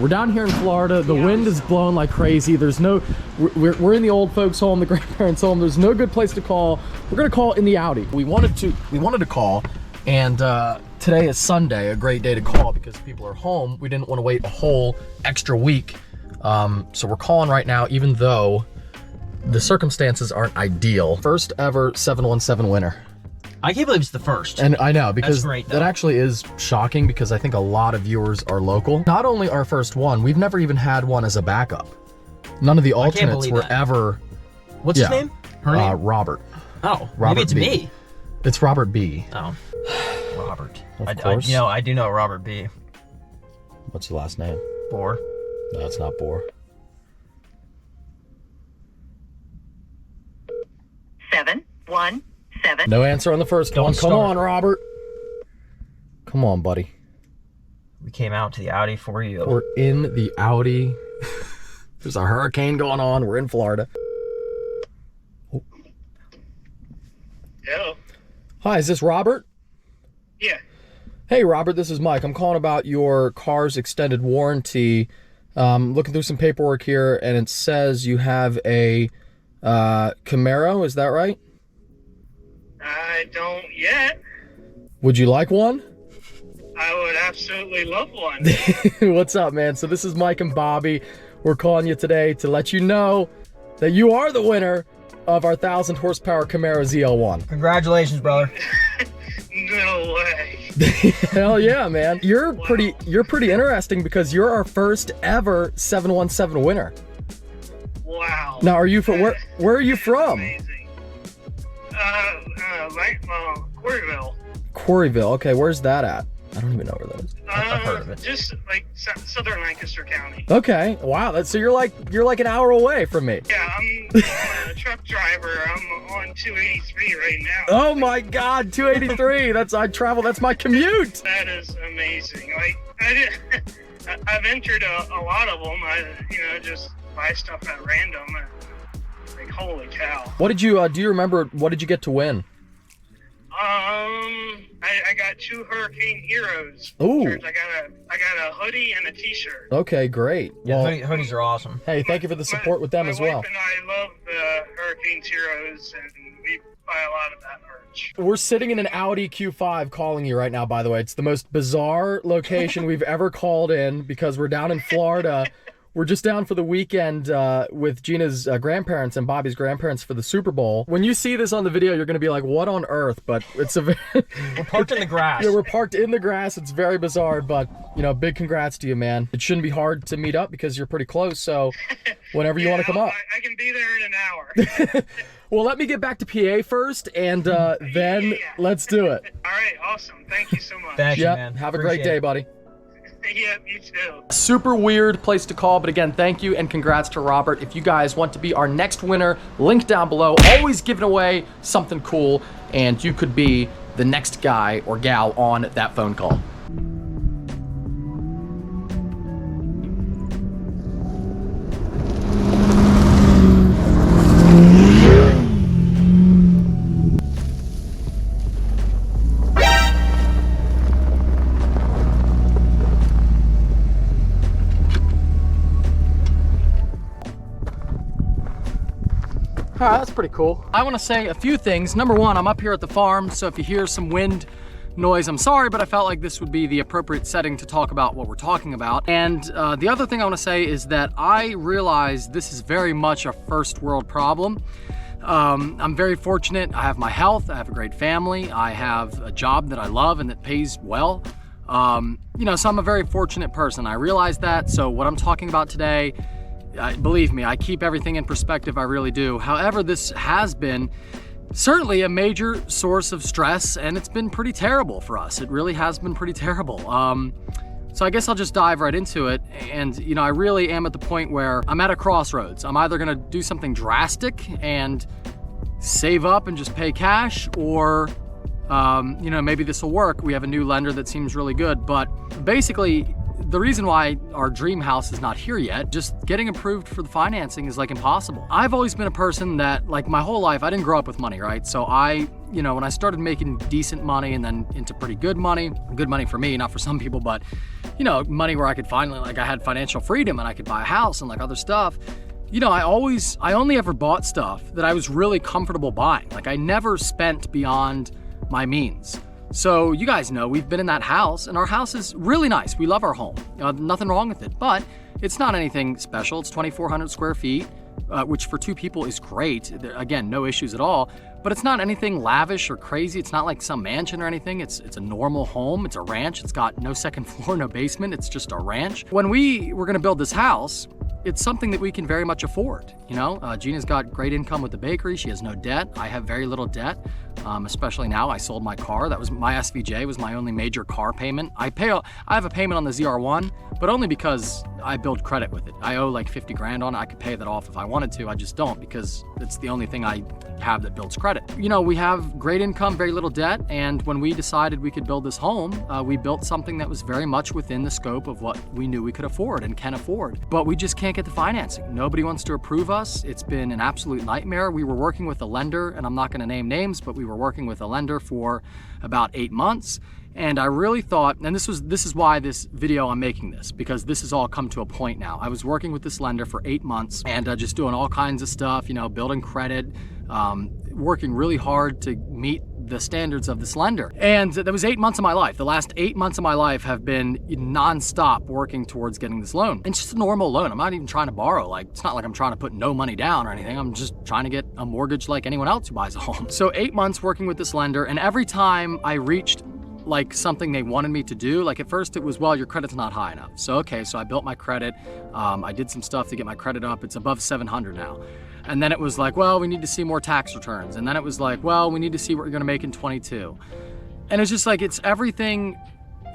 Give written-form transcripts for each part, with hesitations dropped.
We're down here in Florida. The wind is blowing like crazy. There's no, we're in the old folks home, the grandparents home. There's no good place to call. We're gonna call in the Audi. We wanted to call, and today is Sunday, a great day to call because people are home. We didn't want to wait a whole extra week. So we're calling right now, even though the circumstances aren't ideal. First ever 717 winner. I can't believe it's the first. And I know, because great, that actually is shocking because I think a lot of viewers are local. Not only our first one, we've never even had one as a backup. None of the alternates were ever. What's his name? Her name? Robert. Oh, Robert maybe it's B. me. It's Robert B. Oh, Robert. Of course. I do know Robert B. What's your last name? Bohr. No, it's not Bohr. 717. No answer on the first one. Come on, Robert. Come on, buddy. We came out to the Audi for you. We're in the Audi. There's a hurricane going on. We're in Florida. Oh. Hello. Hi, is this Robert? Yeah. Hey, Robert, this is Mike. I'm calling about your car's extended warranty. Looking through some paperwork here, and it says you have a Camaro. Is that right? I don't yet. Would you like one? I would absolutely love one. What's up, man? So this is Mike and Bobby. We're calling you today to let you know that you are the winner of our 1,000 horsepower Camaro ZL1. Congratulations, brother. No way. Hell yeah, man. You're pretty interesting because you're our first ever 717 winner. Wow. Now, are you from where are you from? Amazing. Quarryville. Quarryville. Okay, where's that at? I don't even know where that is. I've heard of it. Just like southern Lancaster County. Okay. Wow. So you're like an hour away from me. Yeah, I'm a truck driver. I'm on 283 right now. Oh my God, 283. That's my commute. That is amazing. Like I've entered a lot of them. I just buy stuff at random. Like holy cow. What did you do you remember what did you get to win? I got 2 Hurricane Heroes. Ooh. I got a hoodie and a t-shirt. Okay, great. Yeah, Well, hoodies are awesome. hey, thank you for the support with them as well. My wife and I love the Hurricane Heroes, and we buy a lot of that merch. We're sitting in an Audi Q5 calling you right now, by the way. It's the most bizarre location we've ever called in because we're down in Florida. We're just down for the weekend with Gina's grandparents and Bobby's grandparents for the Super Bowl. When you see this on the video, you're going to be like, what on earth? But it's a We're parked in the grass. Yeah, we're parked in the grass. It's very bizarre, but, big congrats to you, man. It shouldn't be hard to meet up because you're pretty close, so whenever you want to come up. I can be there in an hour. Well, let me get back to PA first, and then let's do it. All right, awesome. Thank you so much. Thank you, Yep, man. have a great day, buddy. Yeah, you too. Super weird place to call, but again, thank you and congrats to Robert. If you guys want to be our next winner, link down below. Always giving away something cool, and you could be the next guy or gal on that phone call. All right, that's pretty cool. I want to say a few things. Number one, I'm up here at the farm, so if you hear some wind noise, I'm sorry, but I felt like this would be the appropriate setting to talk about what we're talking about. And the other thing I want to say is that I realize this is very much a first world problem. I'm very fortunate. I have my health, I have a great family, I have a job that I love and that pays well. So I'm a very fortunate person. I realize that, so what I'm talking about today, believe me, I keep everything in perspective, I really do. However, this has been certainly a major source of stress, and it's been pretty terrible for us. It really has been pretty terrible. So I guess I'll just dive right into it. And I really am at the point where I'm at a crossroads. I'm either gonna do something drastic and save up and just pay cash, or maybe this will work. We have a new lender that seems really good, but basically, the reason why our dream house is not here yet, just getting approved for the financing is like impossible. I've always been a person that, like my whole life, I didn't grow up with money, right? So I you know, when I started making decent money and then into pretty good money for me, not for some people, but, you know, money where I could finally, like I had financial freedom and I could buy a house and like other stuff, you know, I only ever bought stuff that I was really comfortable buying. Like I never spent beyond my means. So you guys know we've been in that house and our house is really nice. We love our home, nothing wrong with it, but it's not anything special. It's 2,400 square feet, which for 2 people is great. Again, no issues at all, but it's not anything lavish or crazy. It's not like some mansion or anything. It's a normal home. It's a ranch. It's got no second floor, no basement. It's just a ranch. When we were gonna build this house, it's something that we can very much afford. You know, Gina's got great income with the bakery. She has no debt. I have very little debt, especially now. I sold my car. That was my SVJ, was my only major car payment. I have a payment on the ZR1, but only because I build credit with it. I owe like 50 grand on it. I could pay that off if I wanted to. I just don't because it's the only thing I have that builds credit. You know, we have great income, very little debt. And when we decided we could build this home, we built something that was very much within the scope of what we knew we could afford and can afford. But we just can't get the financing. Nobody wants to approve us. It's been an absolute nightmare. We were working with a lender, and I'm not gonna name names, but we were working with a lender for about 8 months. And I really thought, and this is why this video I'm making this, because this has all come to a point now. I was working with this lender for 8 months and just doing all kinds of stuff, you know, building credit, working really hard to meet the standards of this lender. And that was 8 months of my life. The last 8 months of my life have been nonstop working towards getting this loan. And it's just a normal loan. I'm not even trying to borrow. Like, it's not like I'm trying to put no money down or anything. I'm just trying to get a mortgage like anyone else who buys a home. So 8 months working with this lender, and every time I reached like something they wanted me to do, like at first it was, well, your credit's not high enough. So, okay, so I built my credit. I did some stuff to get my credit up. It's above 700 now. And then it was like, well, we need to see more tax returns. And then it was like, well, we need to see what you're gonna make in 22. And it's just like, it's everything.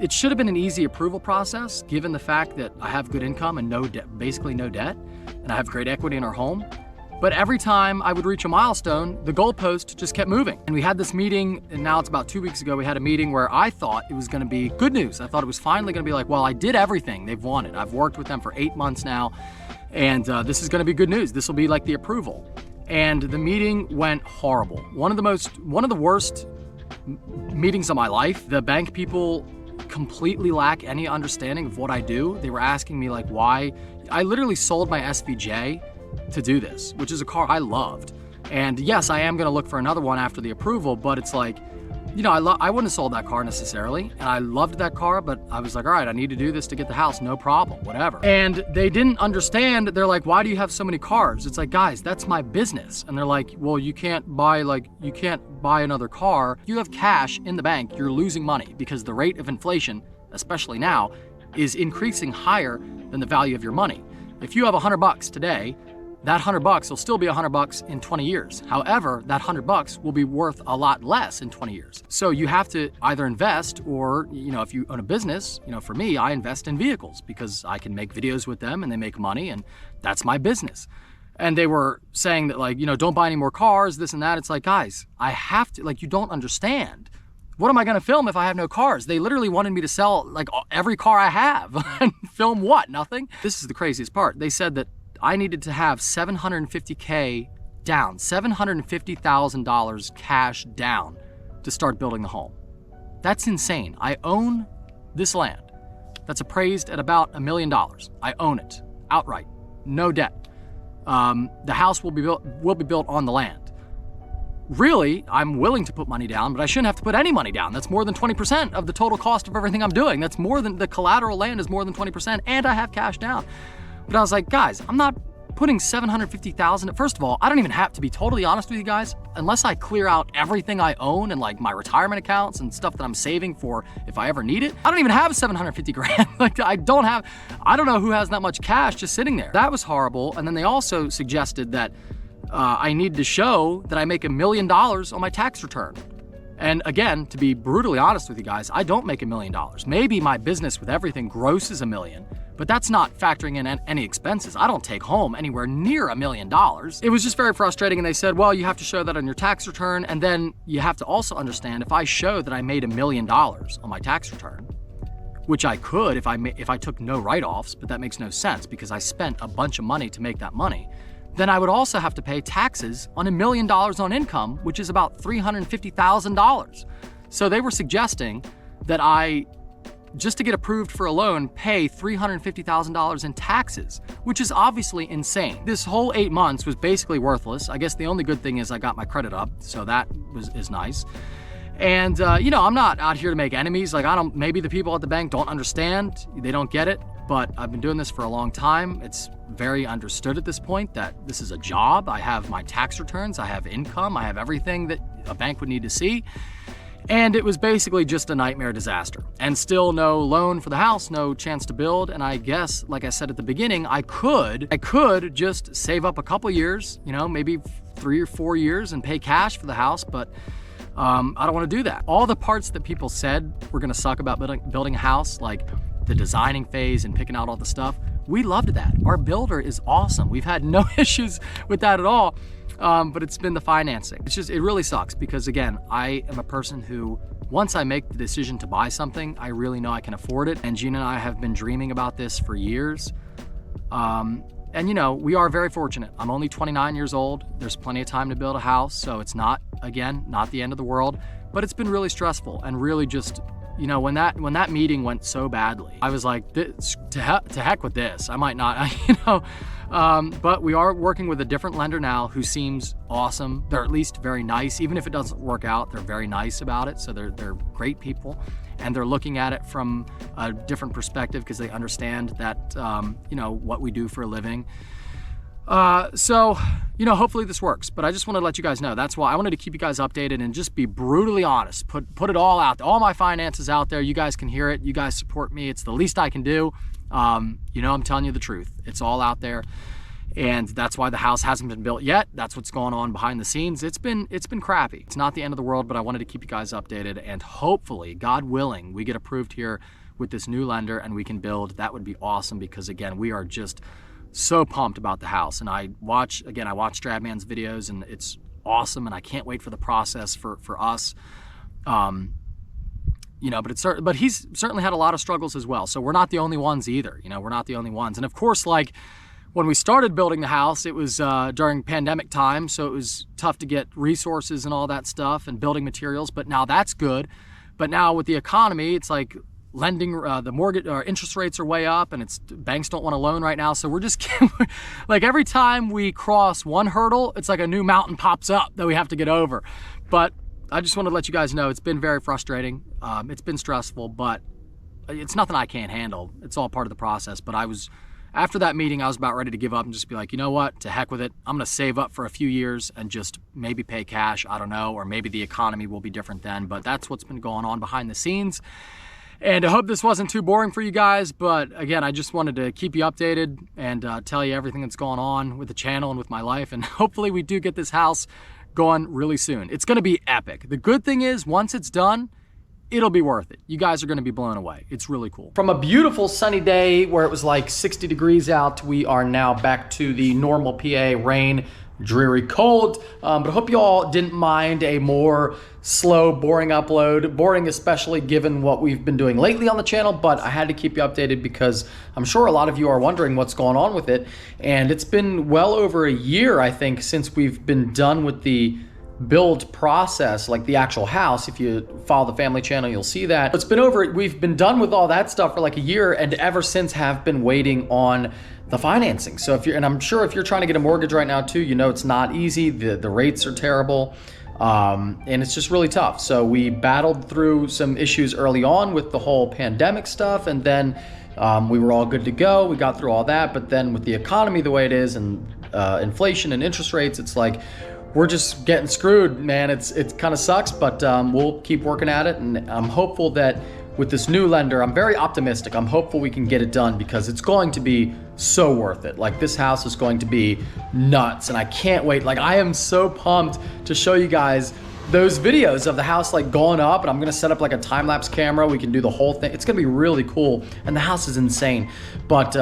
It should have been an easy approval process, given the fact that I have good income and no debt, basically no debt, and I have great equity in our home. But every time I would reach a milestone, the goalpost just kept moving. And we had this meeting, and now it's about 2 weeks ago, we had a meeting where I thought it was gonna be good news. I thought it was finally gonna be like, well, I did everything they've wanted. I've worked with them for 8 months now, and this is gonna be good news. This will be like the approval. And the meeting went horrible. One of the worst meetings of my life. The bank people completely lack any understanding of what I do. They were asking me like why. I literally sold my SVJ to do this, which is a car I loved. And yes, I am gonna look for another one after the approval, but it's like, you know, I wouldn't have sold that car necessarily, and I loved that car, but I was like, all right, I need to do this to get the house, no problem, whatever. And they didn't understand. They're like, why do you have so many cars? It's like, guys, that's my business. And they're like, well, you can't buy another car. You have cash in the bank, you're losing money because the rate of inflation, especially now, is increasing higher than the value of your money. If you have $100 today, that $100 will still be $100 in 20 years. However, that $100 will be worth a lot less in 20 years. So you have to either invest or, you know, if you own a business, you know, for me, I invest in vehicles because I can make videos with them and they make money and that's my business. And they were saying that like, you know, don't buy any more cars, this and that. It's like, guys, I have to, like, you don't understand. What am I gonna film if I have no cars? They literally wanted me to sell like every car I have and film what? Nothing? This is the craziest part. They said that I needed to have $750K down, $750,000 cash down to start building the home. That's insane. I own this land that's appraised at about $1 million. I own it outright, no debt. The house will be built on the land. Really, I'm willing to put money down, but I shouldn't have to put any money down. That's more than 20% of the total cost of everything I'm doing. That's more than the collateral land is more than 20%, and I have cash down. But I was like, guys, I'm not putting $750,000. First of all, I don't even have to be totally honest with you guys, unless I clear out everything I own and like my retirement accounts and stuff that I'm saving for if I ever need it. I don't even have 750 grand. Like I don't know who has that much cash just sitting there. That was horrible. And then they also suggested that I need to show that I make $1 million on my tax return. And again, to be brutally honest with you guys, I don't make $1 million. Maybe my business with everything grosses $1 million, but that's not factoring in any expenses. I don't take home anywhere near $1 million. It was just very frustrating, and they said, well, you have to show that on your tax return, and then you have to also understand if I show that I made $1 million on my tax return, which I could if I took no write-offs, but that makes no sense because I spent a bunch of money to make that money, then I would also have to pay taxes on $1 million on income, which is about $350,000. So they were suggesting that I, just to get approved for a loan, pay $350,000 in taxes, which is obviously insane. This whole 8 months was basically worthless. I guess the only good thing is I got my credit up, so that is nice. And you know, I'm not out here to make enemies. Like, maybe the people at the bank don't understand, they don't get it, but I've been doing this for a long time. It's very understood at this point that this is a job. I have my tax returns, I have income, I have everything that a bank would need to see. And it was basically just a nightmare disaster. And still no loan for the house, no chance to build. And I guess, like I said at the beginning, I could just save up a couple years, you know, maybe 3 or 4 years and pay cash for the house, but I don't want to do that. All the parts that people said were gonna suck about building a house, like the designing phase and picking out all the stuff, we loved that. Our builder is awesome. We've had no issues with that at all. But it's been the financing. It really sucks because, again, I am a person who, once I make the decision to buy something, I really know I can afford it. And Gina and I have been dreaming about this for years. And you know, we are very fortunate. I'm only 29 years old. There's plenty of time to build a house. So it's not, again, not the end of the world, but it's been really stressful and really just, you know, when that meeting went so badly, I was like, to heck with this. I might not, you know, but we are working with a different lender now who seems awesome. They're at least very nice. Even if it doesn't work out, they're very nice about it. So they're great people, and they're looking at it from a different perspective because they understand that, you know, what we do for a living. So, you know, hopefully this works, but I just wanted to let you guys know. That's why I wanted to keep you guys updated and just be brutally honest, put it all out there, all my finances out there. You guys can hear it. You guys support me. It's the least I can do. You know, I'm telling you the truth. It's all out there. And that's why the house hasn't been built yet. That's what's going on behind the scenes. It's been crappy. It's not the end of the world, but I wanted to keep you guys updated, and hopefully, God willing, we get approved here with this new lender and we can build. That would be awesome because, again, we are just so pumped about the house. And I watch Stradman's videos and it's awesome, and I can't wait for the process for us. You know, but he's certainly had a lot of struggles as well. So we're not the only ones either. You know, we're not the only ones. And of course, like when we started building the house, it was during pandemic time. So it was tough to get resources and all that stuff and building materials, but now that's good. But now with the economy, it's like lending, the mortgage interest rates are way up, and banks don't want to loan right now. So we're just like every time we cross one hurdle, it's like a new mountain pops up that we have to get over. But I just wanted to let you guys know it's been very frustrating. It's been stressful, but it's nothing I can't handle. It's all part of the process. But after that meeting, I was about ready to give up and just be like, you know what, to heck with it. I'm gonna save up for a few years and just maybe pay cash, I don't know, or maybe the economy will be different then. But that's what's been going on behind the scenes. And I hope this wasn't too boring for you guys, but again, I just wanted to keep you updated and tell you everything that's going on with the channel and with my life. And hopefully we do get this house going really soon. It's gonna be epic. The good thing is, once it's done, it'll be worth it. You guys are gonna be blown away. It's really cool. From a beautiful sunny day where it was like 60 degrees out, we are now back to the normal PA rain, dreary cold. But I hope you all didn't mind a more slow, boring upload. Boring, especially given what we've been doing lately on the channel, but I had to keep you updated because I'm sure a lot of you are wondering what's going on with it. And it's been well over a year, I think, since we've been done with the build process, like the actual house. If you follow the family channel, you'll see that. We've been done with all that stuff for like a year, and ever since have been waiting on the financing. So and I'm sure if you're trying to get a mortgage right now too, you know it's not easy. The rates are terrible. And it's just really tough. So we battled through some issues early on with the whole pandemic stuff, and then we were all good to go. We got through all that, but then with the economy the way it is, and inflation and interest rates, it's like we're just getting screwed, man. It kind of sucks, but we'll keep working at it, and I'm hopeful that with this new lender, I'm very optimistic. I'm hopeful we can get it done because it's going to be so worth it. Like, this house is going to be nuts, and I can't wait. Like, I am so pumped to show you guys those videos of the house like going up, and I'm gonna set up like a time-lapse camera. We can do the whole thing. It's gonna be really cool, and the house is insane. But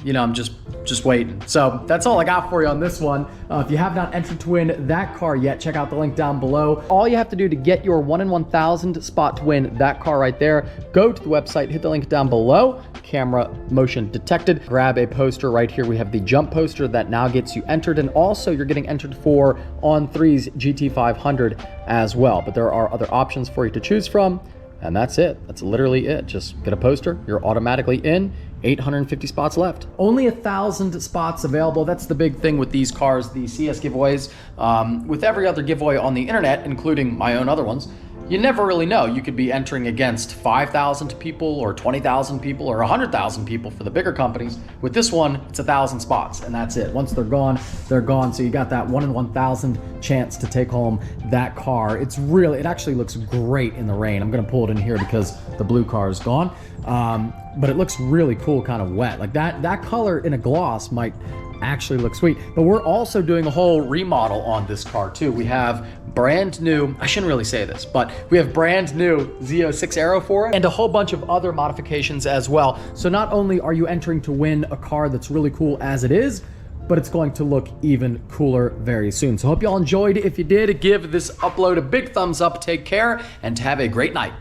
you know, I'm just waiting. So that's all I got for you on this one. If you have not entered to win that car yet, check out the link down below. All you have to do to get your 1 in 1,000 spot to win that car right there, go to the website, hit the link down below, camera motion detected, grab a poster right here. We have the jump poster that now gets you entered, and also you're getting entered for On3's GT500 as well. But there are other options for you to choose from, and that's it. That's literally it. Just get a poster, you're automatically in. 850 spots left. Only 1,000 spots available. That's the big thing with these cars, the CS giveaways. With every other giveaway on the internet, including my own other ones, you never really know. You could be entering against 5,000 people or 20,000 people or 100,000 people for the bigger companies. With this one, it's 1,000 spots, and that's it. Once they're gone, they're gone. So you got that 1 in 1,000 chance to take home that car. It actually looks great in the rain. I'm gonna pull it in here because the blue car is gone. But it looks really cool, kind of wet. Like that color in a gloss might actually look sweet. But we're also doing a whole remodel on this car too. We have brand new, I shouldn't really say this, but we have brand new Z06 Aero for it and a whole bunch of other modifications as well. So not only are you entering to win a car that's really cool as it is, but it's going to look even cooler very soon. So hope y'all enjoyed. If you did, give this upload a big thumbs up, take care, and have a great night.